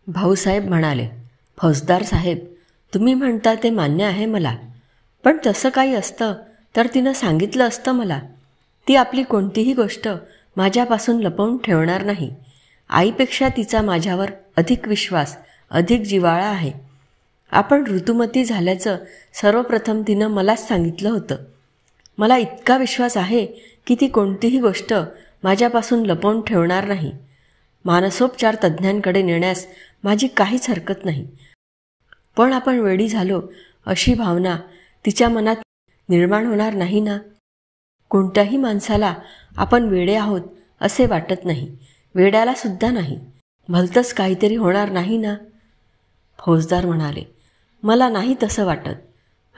भाऊसाहेब म्हणाले, फौजदार साहेब, तुम्ही म्हणता ते मान्य आहे मला, पण तसं काही असतं तर तिनं सांगितलं असतं मला. ती आपली कोणतीही गोष्ट माझ्यापासून लपवून ठेवणार नाही. आईपेक्षा तिचा माझ्यावर अधिक विश्वास, अधिक जिव्हाळा आहे. आपण ऋतुमती झाल्याचं सर्वप्रथम तिनं मलाच सांगितलं होतं. मला इतका विश्वास आहे की ती कोणतीही गोष्ट माझ्यापासून लपवून ठेवणार नाही. मानसोपचार तज्ज्ञांकडे नेण्यास माझी काहीच हरकत नाही. पण आपण वेडी झालो अशी भावना तिच्या मनात निर्माण होणार नाही ना? कोणत्याही माणसाला आपण वेडे आहोत असे वाटत नाही, वेड्याला सुद्धा नाही. भलतंच काहीतरी होणार नाही ना? फौजदार म्हणाले, मला नाही तसं वाटत.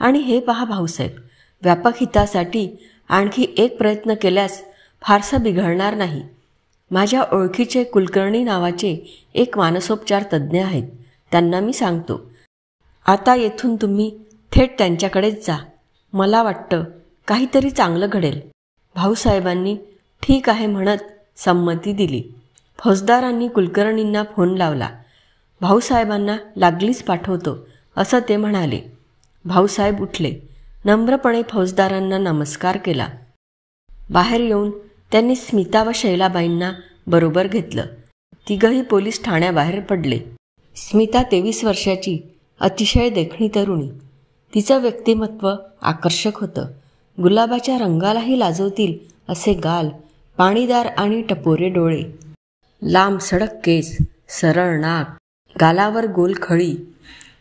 आणि हे पहा भाऊसाहेब, व्यापक हितासाठी आणखी एक प्रयत्न केल्यास फारसं बिघडणार नाही. माझ्या ओळखीचे कुलकर्णी नावाचे एक मानसोपचार तज्ज्ञ आहेत. त्यांना मी सांगतो. आता येथून तुम्ही थेट त्यांच्याकडेच जा. मला वाटतं काहीतरी चांगलं घडेल. भाऊसाहेबांनी ठीक आहे म्हणत संमती दिली. फौजदारांनी कुलकर्णींना फोन लावला. भाऊसाहेबांना लागलीच पाठवतो असं ते म्हणाले. भाऊसाहेब उठले. नम्रपणे फौजदारांना नमस्कार केला. बाहेर येऊन त्यांनी स्मिता व शैलाबाईंना बरोबर घेतलं. तिघही पोलीस ठाण्याबाहेर पडले. स्मिता 23 वर्षाची, अतिशय देखणी तरुणी. तिचं व्यक्तिमत्व आकर्षक होतं. गुलाबाच्या रंगालाही लाजवतील असे गाल, पाणीदार आणि टपोरे डोळे, लांब सडक केस, सरळ नाक, गालावर गोल खळी,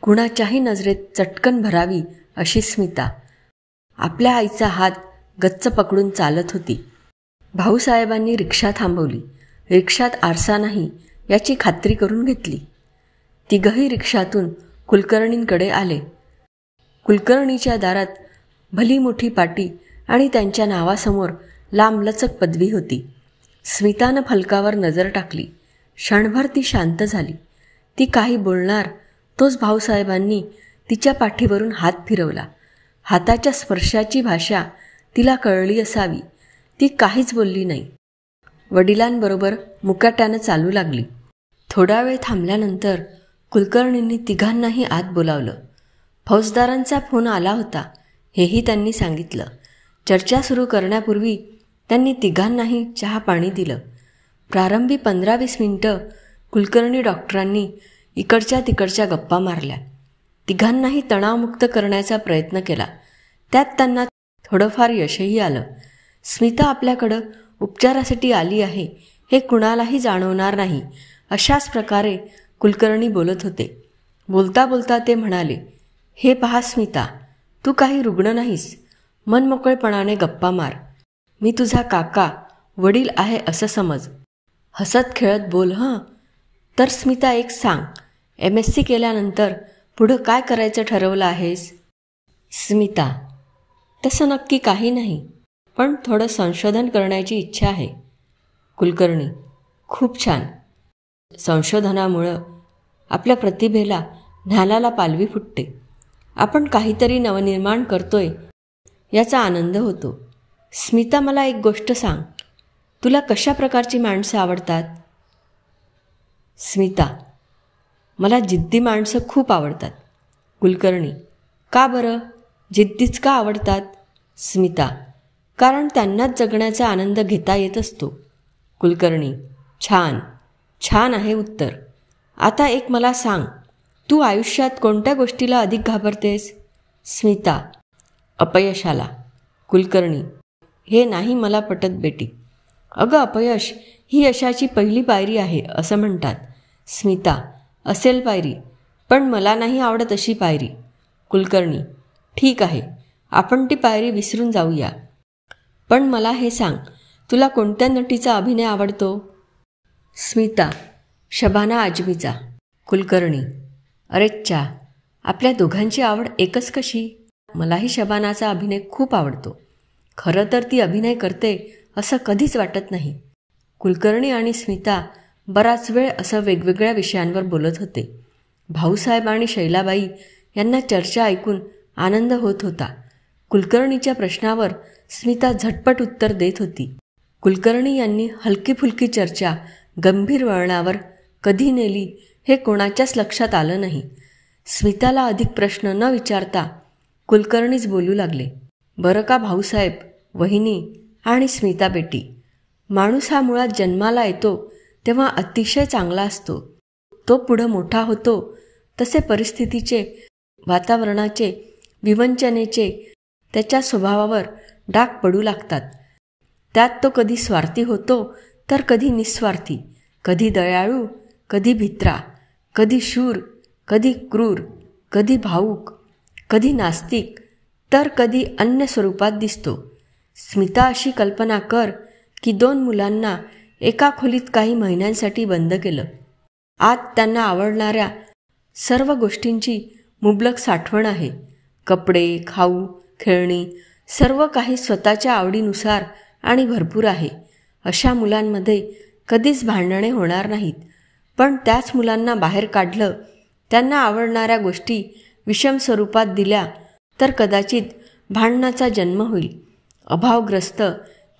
कुणाच्याही नजरेत चटकन भरावी अशी स्मिता. आपल्या आईचा हात गच्च पकडून चालत होती. भाऊसाहेबांनी रिक्षा थांबवली. रिक्षात आरसा नाही याची खात्री करून घेतली. तिघही रिक्षातून कुलकर्णींकडे आले. कुलकर्णीच्या दारात भली मोठी पाटी आणि त्यांच्या नावासमोर लांबलचक पदवी होती. स्मितानं फलकावर नजर टाकली. क्षणभर ती शांत झाली. ती काही बोलणार तोच भाऊसाहेबांनी तिच्या पाठीवरून हात फिरवला. हाताच्या स्पर्शाची भाषा तिला कळली असावी. ती काहीच बोलली नाही. वडिलांबरोबर मुकाट्यानं चालू लागली. थोडा वेळ थांबल्यानंतर कुलकर्णींनी तिघांनाही आत बोलावलं. फौजदारांचा फोन आला होता हेही त्यांनी सांगितलं. चर्चा सुरू करण्यापूर्वी त्यांनी तिघांनाही चहा पाणी दिलं. प्रारंभी 15-20 मिनिटं कुलकर्णी डॉक्टरांनी इकडच्या तिकडच्या गप्पा मारल्या. तिघांनाही तणावमुक्त करण्याचा प्रयत्न केला. त्यात त्यांना थोडंफार यशही आलं. स्मिता आपल्याकडं उपचारासाठी आली आहे हे कुणालाही जाणवणार नाही अशाच प्रकारे कुलकर्णी बोलत होते. बोलता बोलता ते म्हणाले, हे पहा स्मिता, तू काही रुग्ण नाहीस. मनमोकळेपणाने गप्पा मार. मी तुझा काका, वडील आहे असं समज. हसत खेळत बोल हं. तर स्मिता एक सांग, MSc केल्यानंतर पुढं काय करायचं ठरवलं आहेस? स्मिता, तसं नक्की काही नाही, पण थोडं संशोधन करण्याची इच्छा आहे. कुलकर्णी, खूप छान. संशोधनामुळं आपल्या प्रतिभेला ज्ञानाला पालवी फुटते. आपण काहीतरी नवनिर्माण करतोय याचा आनंद होतो. स्मिता, मला एक गोष्ट सांग, तुला कशा प्रकारची माणसं आवडतात? स्मिता, मला जिद्दी माणसं खूप आवडतात. कुलकर्णी, का बरं? जिद्दीच का आवडतात? स्मिता, कारण त्यांनाच जगण्याचा आनंद घेता येत असतो. कुलकर्णी, छान, छान आहे उत्तर. आता एक मला सांग, तू आयुष्यात कोणत्या गोष्टीला अधिक घाबरतेस? स्मिता, अपयशाला. कुलकर्णी, हे नाही मला पटत बेटी. अगं, अपयश ही यशाची पहिली पायरी आहे असं म्हणतात. स्मिता, असेल पायरी, पण मला नाही आवडत अशी पायरी. कुलकर्णी, ठीक आहे, आपण ती पायरी विसरून जाऊया. पण मला हे सांग, तुला कोणत्या नटीचा अभिनय आवडतो? स्मिता, शबाना आजमीचा. कुलकर्णी, अरेच्चा, आपल्या दोघांची आवड एकच कशी? मलाही शबानाचा अभिनय खूप आवडतो. खरं तर ती अभिनय करते असं कधीच वाटत नाही. कुलकर्णी आणि स्मिता बराच वेळ असं वेगवेगळ्या विषयांवर बोलत होते. भाऊसाहेब आणि शैलाबाई यांना चर्चा ऐकून आनंद होत होता. कुलकर्णीच्या प्रश्नावर स्मिता झटपट उत्तर देत होती. कुलकर्णी यांनी हलकी फुलकी चर्चा गंभीर वळणावर कधी नेली हे कोणाच्याच लक्षात आलं नाही. स्मिताला अधिक प्रश्न न विचारता कुलकर्णीच बोलू लागले. बरं का भाऊसाहेब, वहिनी आणि स्मिता बेटी, माणूस हा मुळात जन्माला येतो तेव्हा अतिशय चांगला असतो. तो पुढं मोठा होतो तसे परिस्थितीचे, वातावरणाचे, विवंचनेचे त्याच्या स्वभावावर डाग पडू लागतात. त्यात तो कधी स्वार्थी होतो तर कधी निस्वार्थी, कधी दयाळू, कधी भित्रा, कधी शूर, कधी क्रूर, कधी भावूक, कधी नास्तिक, तर कधी अन्य स्वरूपात दिसतो. स्मिता, अशी कल्पना कर की 2 मुलांना एका खोलीत काही महिन्यांसाठी बंद केलं. आत त्यांना आवडणाऱ्या सर्व गोष्टींची मुबलक साठवण आहे. कपडे, खाऊ, खेळणी, सर्व काही स्वतःच्या आवडीनुसार आणि भरपूर आहे. अशा मुलांमध्ये कधीच भांडणे होणार नाहीत. पण त्याच मुलांना बाहेर काढलं, त्यांना आवडणाऱ्या गोष्टी विषम स्वरूपात दिल्या तर कदाचित भांडणाचा जन्म होईल. अभावग्रस्त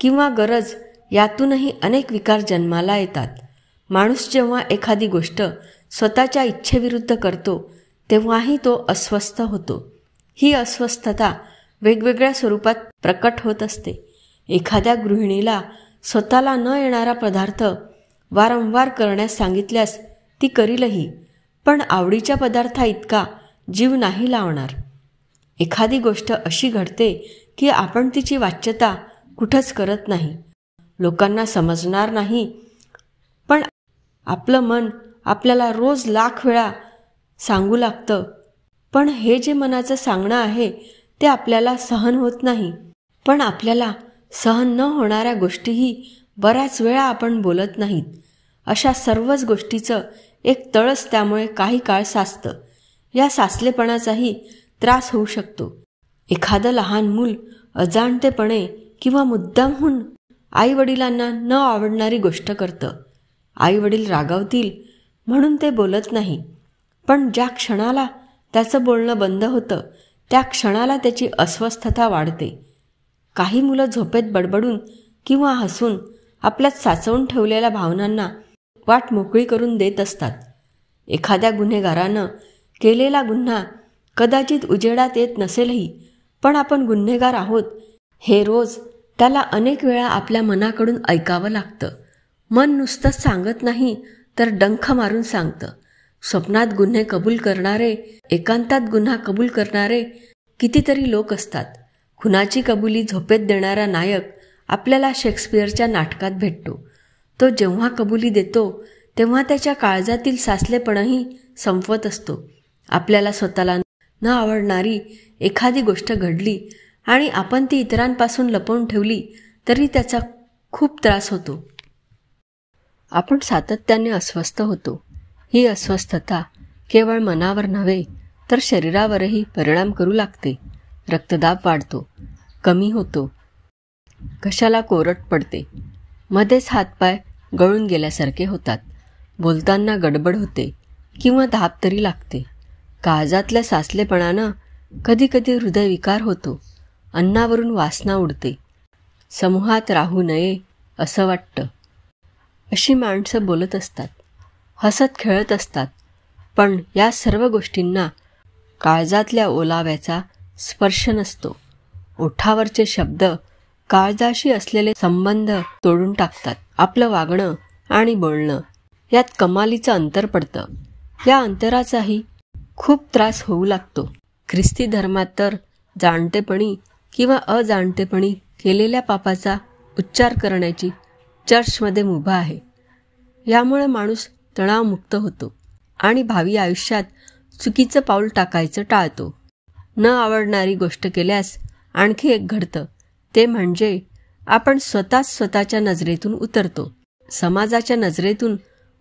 किंवा गरज यातूनही अनेक विकार जन्माला येतात. माणूस जेव्हा एखादी गोष्ट स्वतःच्या इच्छेविरुद्ध करतो तेव्हाही तो अस्वस्थ होतो. ही अस्वस्थता वेगवेगळ्या स्वरूपात प्रकट होत असते. एखाद्या गृहिणीला स्वतःला न येणारा पदार्थ वारंवार करण्यास सांगितल्यास ती करीलही, पण आवडीच्या पदार्थाइतका जीव नाही लावणार. एखादी गोष्ट अशी घडते की आपण तिची वाच्यता कुठंच करत नाही. लोकांना समजणार नाही, पण आपलं मन आपल्याला रोज लाख वेळा सांगू लागतं. पण हे जे मनाचं सांगणं आहे ते आपल्याला सहन होत नाही. पण आपल्याला सहन न होणाऱ्या गोष्टीही बऱ्याच वेळा आपण बोलत नाहीत. अशा सर्वच गोष्टीचं एक तळस त्यामुळे काही काळ साचतं. या साचलेपणाचाही त्रास होऊ शकतो. एखादं लहान मूल अजाणतेपणे किंवा मुद्दामहून आईवडिलांना न आवडणारी गोष्ट करतं. आईवडील रागावतील म्हणून ते बोलत नाही, पण ज्या क्षणाला त्याचं बोलणं बंद होतं त्या क्षणाला त्याची अस्वस्थता वाढते. काही मुलं झोपेत बडबडून किंवा हसून आपल्यात साचवून ठेवलेल्या भावनांना वाट मोकळी करून देत असतात. एखाद्या गुन्हेगारानं केलेला गुन्हा कदाचित उजेडात येत नसेलही, पण आपण गुन्हेगार आहोत हे रोज त्याला अनेक वेळा आपल्या मनाकडून ऐकावं लागतं. मन नुसतंच सांगत नाही तर डंख मारून सांगतं. स्वप्नात गुन्हे कबूल करणारे, एकांतात गुन्हा कबूल करणारे कितीतरी लोक असतात. खुनाची कबुली झोपेत देणारा नायक आपल्याला शेक्सपियरच्या नाटकात भेटतो. तो जेव्हा कबुली देतो तेव्हा त्याच्या काळजातील साचलेपणही संपवत असतो. आपल्याला स्वतःला न आवडणारी एखादी गोष्ट घडली आणि आपण ती इतरांपासून लपवून ठेवली तरी त्याचा खूप त्रास होतो. आपण सातत्याने अस्वस्थ होतो. ही अस्वस्थता केवळ मनावर नव्हे तर शरीरावरही परिणाम करू लागते. रक्तदाब वाढतो, कमी होतो, घशाला कोरड पडते, मध्येच हातपाय गळून गेल्यासारखे होतात, बोलताना गडबड होते किंवा धाप तरी लागते. काळजातल्या साचलेपणानं कधीकधी हृदयविकार होतो, अन्नावरून वासना उडते, समूहात राहू नये असं वाटतं. अशी माणसं बोलत असतात, हसत खेळत असतात, पण या सर्व गोष्टींना काळजातल्या ओलाव्याचा स्पर्श नसतो. ओठावरचे शब्द काळजाशी असलेले संबंध तोडून टाकतात. आपलं वागणं आणि बोलणं यात कमालीचं अंतर पडतं. या अंतराचाही खूप त्रास होऊ लागतो. ख्रिस्ती धर्मात तर जाणतेपणी किंवा अजाणतेपणी केलेल्या पापाचा उच्चार करण्याची चर्चमध्ये मुभा आहे. यामुळे माणूस तणावमुक्त होतो आणि भावी आयुष्यात चुकीचं पाऊल टाकायचं टाळतो. न आवडणारी गोष्ट केल्यास आणखी एक घडतं, ते म्हणजे आपण स्वतःच्या नजरेतून उतरतो. समाजाच्या नजरेतून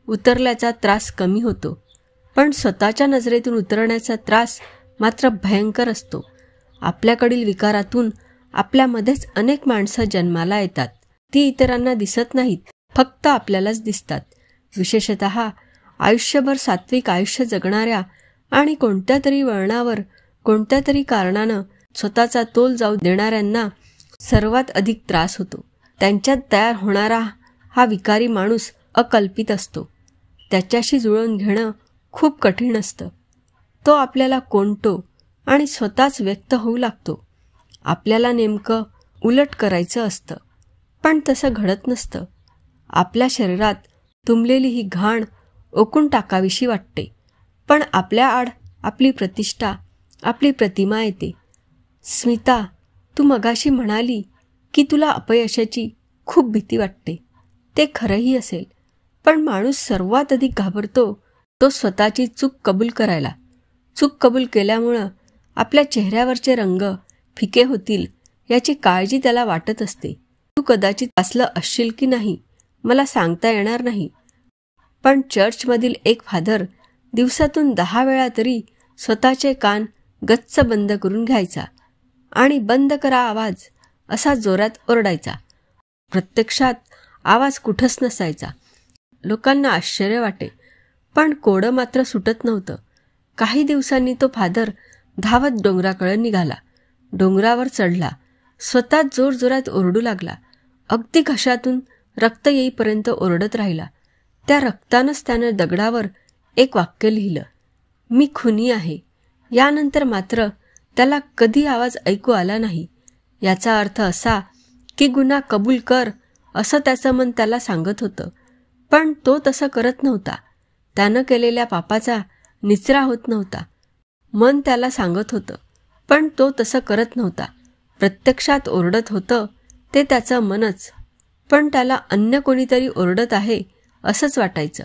उतरल्याचा त्रास कमी होतो, पण स्वतःच्या नजरेतून उतरण्याचा त्रास मात्र भयंकर असतो. आपल्याकडील विकारातून आपल्यामध्येच अनेक माणसं जन्माला येतात. ती इतरांना दिसत नाहीत, फक्त आपल्यालाच दिसतात. विशेषतः आयुष्यभर सात्विक आयुष्य जगणाऱ्या आणि कोणत्या तरी वळणावर कोणत्या तरी कारणानं स्वतःचा तोल जाऊ देणाऱ्यांना सर्वात अधिक त्रास होतो. त्यांच्यात तयार होणारा हा विकारी माणूस अकल्पित असतो. त्याच्याशी जुळवून घेणं खूप कठीण असतं. तो आपल्याला कोंडतो आणि स्वतःच व्यक्त होऊ लागतो. आपल्याला नेमकं उलट करायचं असतं, पण तसं घडत नसतं. आपल्या शरीरात तुंबलेली ही घाण ओकून टाकावीशी वाटते, पण आपल्या आड आपली प्रतिष्ठा, आपली प्रतिमा येते. स्मिता, तू मगाशी म्हणाली की तुला अपयशाची खूप भीती वाटते. ते खरंही असेल, पण माणूस सर्वात अधिक घाबरतो तो स्वतःची चूक कबूल करायला. चूक कबूल केल्यामुळं आपल्या चेहऱ्यावरचे रंग फिके होतील याची काळजी त्याला वाटत असते. तू कदाचित असलं असशील की नाही मला सांगता येणार नाही, पण चर्चमधील एक फादर दिवसातून 10 वेळा तरी स्वतःचे कान गच्च बंद करून घ्यायचा आणि बंद करा आवाज असा जोरात ओरडायचा. प्रत्यक्षात आवाज कुठंच नसायचा. लोकांना आश्चर्य वाटे, पण कोडं मात्र सुटत नव्हतं. काही दिवसांनी तो फादर धावत डोंगराकडे निघाला. डोंगरावर चढला. स्वतःच जोरजोरात ओरडू लागला. अगदी घशातून रक्त येईपर्यंत ओरडत राहिला. त्या रक्तानंच त्यानं दगडावर एक वाक्य लिहिलं, मी खुनी आहे. यानंतर मात्र त्याला कधी आवाज ऐकू आला नाही. याचा अर्थ असा की गुन्हा कबूल कर असं त्याचं मन त्याला सांगत होतं, पण तो तसं करत नव्हता. त्यानं केलेल्या पापाचा निचरा होत नव्हता. मन त्याला सांगत होतं, पण तो तसं करत नव्हता. प्रत्यक्षात ओरडत होतं ते त्याचं मनच, पण त्याला अन्य कोणीतरी ओरडत आहे असंच वाटायचं.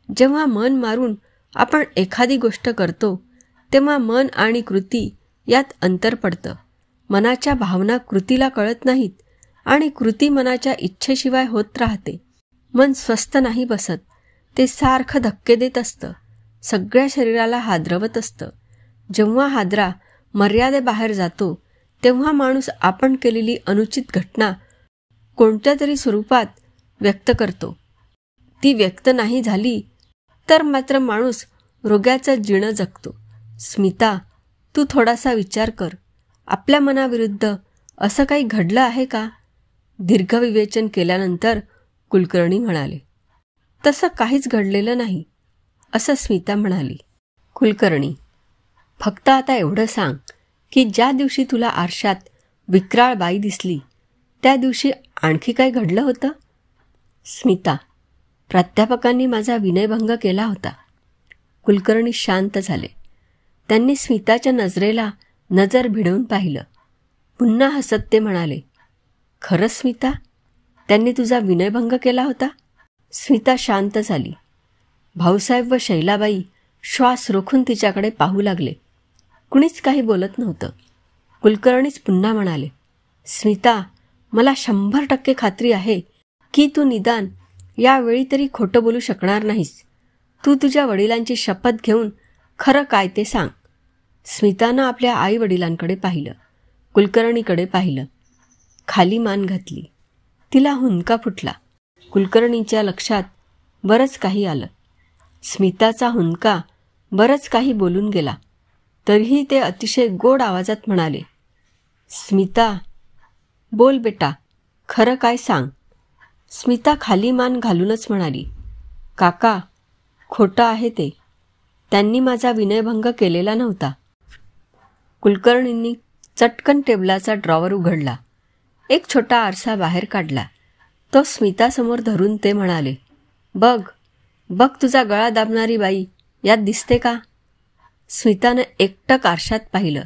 जेव्हा मन मारून आपण एखादी गोष्ट करतो तेव्हा मन आणि कृती यात अंतर पडतं. मनाच्या भावना कृतीला कळत नाहीत आणि कृती मनाच्या इच्छेशिवाय होत राहते. मन स्वस्थ नाही बसत. ते सारखं धक्के देत असतं. सगळ्या शरीराला हादरवत असतं. जेव्हा हादरा मर्यादेबाहेर जातो तेव्हा माणूस आपण केलेली अनुचित घटना कोणत्या तरी स्वरूपात व्यक्त करतो. ती व्यक्त नाही झाली तर मात्र माणूस रोग्याचं जीणं जगतो. स्मिता, तू थोडासा विचार कर. आपल्या मनाविरुद्ध असं काही घडलं आहे का? दीर्घविवेचन केल्यानंतर कुलकर्णी म्हणाले, तसं काहीच घडलेलं नाही असं स्मिता म्हणाली. कुलकर्णी, फक्त आता एवढं सांग की ज्या दिवशी तुला आरशात विक्राळ बाई दिसली त्या दिवशी आणखी काय घडलं होतं? स्मिता, प्राध्यापकांनी माझा विनयभंग केला होता. कुलकर्णी शांत झाले. त्यांनी स्मिताच्या नजरेला नजर भिडवून पाहिलं. पुन्हा हसत ते म्हणाले, खरंच स्मिता, त्यांनी तुझा विनयभंग केला होता? स्मिता शांत झाली. भाऊसाहेब व शैलाबाई श्वास रोखून तिच्याकडे पाहू लागले. कुणीच काही बोलत नव्हतं. कुलकर्णीच पुन्हा म्हणाले, स्मिता, मला 100% खात्री आहे की तू निदान यावेळी तरी खोटं बोलू शकणार नाहीस. तू तुझ्या वडिलांची शपथ घेऊन खरं काय ते सांग. स्मितानं आपल्या आई वडिलांकडे पाहिलं. कुलकर्णीकडे पाहिलं. खाली मान घातली. तिला हुंदका फुटला. कुलकर्णीच्या लक्षात बरंच काही आलं. स्मिताचा हुंदका बरंच काही बोलून गेला. तरीही ते अतिशय गोड आवाजात म्हणाले, स्मिता, बोल बेटा, खरं काय सांग. स्मिता खाली मान घालूनच म्हणाली, काका, खोटं आहे ते. त्यांनी माझा विनयभंग केलेला नव्हता. कुलकर्णींनी चटकन टेबलाचा ड्रॉवर उघडला. एक छोटा आरसा बाहेर काढला. तो स्मितासमोर धरून ते म्हणाले, बघ बघ, तुझा गळा दाबणारी बाई यात दिसते का? स्मितानं एकटक आरशात पाहिलं.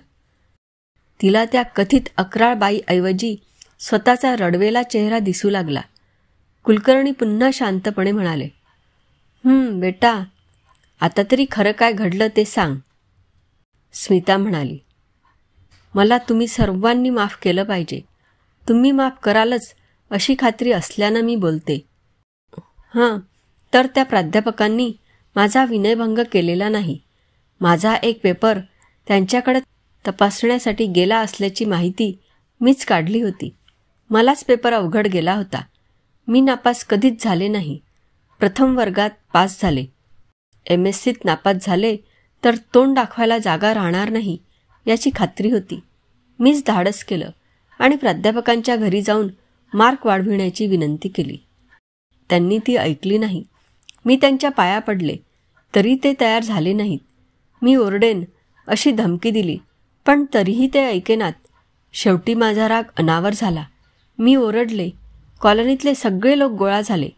तिला त्या कथित अक्राळ बाईऐवजी स्वतःचा रडवेला चेहरा दिसू लागला. कुलकर्णी पुन्हा शांतपणे म्हणाले, बेटा, आता तरी खरं काय घडलं ते सांग. स्मिता म्हणाली, मला तुम्ही सर्वांनी माफ केलं पाहिजे. तुम्ही माफ करालच अशी खात्री असल्यानं मी बोलते. तर त्या प्राध्यापकांनी माझा विनयभंग केलेला नाही. माझा एक पेपर त्यांच्याकडे तपासण्यासाठी गेला असल्याची माहिती मीच काढली होती. मलाच पेपर अवघड गेला होता. मी नापास कधीच झाले नाही. प्रथम वर्गात पास झाले. MSCत नापास झाले तर तोंड दाखवायला जागा राहणार नाही याची खात्री होती. मीच धाडस केलं आणि प्राध्यापकांच्या घरी जाऊन मार्क वाढविण्याची विनंती केली. त्यांनी ती ऐकली नाही. मी त्यांच्या पाया पडले. तरी ते तयार झाले नाहीत. मी ओरडेन अशी धमकी दिली, पण तरीही ते ऐकेनात. शेवटी माझा राग अनावर झाला. मी ओरडले. कॉलनीतले सगळे लोक गोळा झाले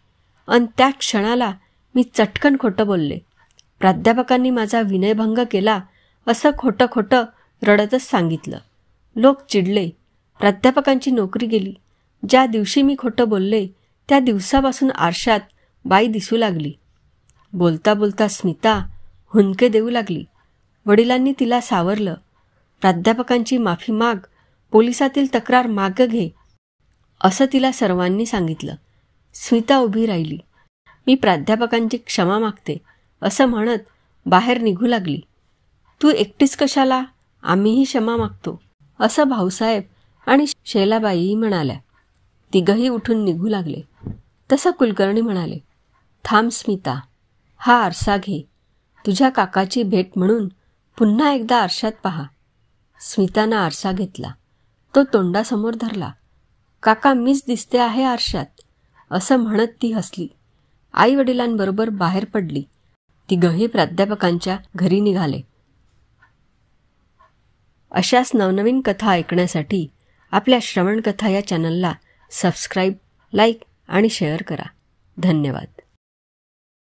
आणि त्या क्षणाला मी चटकन खोटं बोलले. प्राध्यापकांनी माझा विनयभंग केला असं खोटं खोटं रडतच सांगितलं. लोक चिडले. प्राध्यापकांची नोकरी गेली. ज्या दिवशी मी खोटं बोलले त्या दिवसापासून आरशात बाई दिसू लागली. बोलता बोलता स्मिता हुंदके देऊ लागली. वडिलांनी तिला सावरलं. प्राध्यापकांची माफी माग, पोलिसातील तक्रार मागं घे असं तिला सर्वांनी सांगितलं. स्मिता उभी राहिली. मी प्राध्यापकांची क्षमा मागते असं म्हणत बाहेर निघू लागली. तू एकटीच कशाला, आम्हीही क्षमा मागतो असं भाऊसाहेब आणि शैलाबाई म्हणाल्या. तिघही उठून निघू लागले. तसं कुलकर्णी म्हणाले, थांब स्मिता, हा आरसा घे. तुझ्या काकाची भेट म्हणून पुन्हा एकदा आरशात पहा. स्मितानं आरसा घेतला. तो तोंडासमोर धरला. काका, मीच दिसते आहे आरशात असं म्हणत ती हसली. आई वडिलांबरोबर बाहेर पडली. तिघही प्राध्यापकांच्या घरी निघाले. अशाच नवनवीन कथा ऐकण्यासाठी आपल्या श्रवणकथा या चॅनलला सबस्क्राईब, लाईक आणि शेअर करा. धन्यवाद.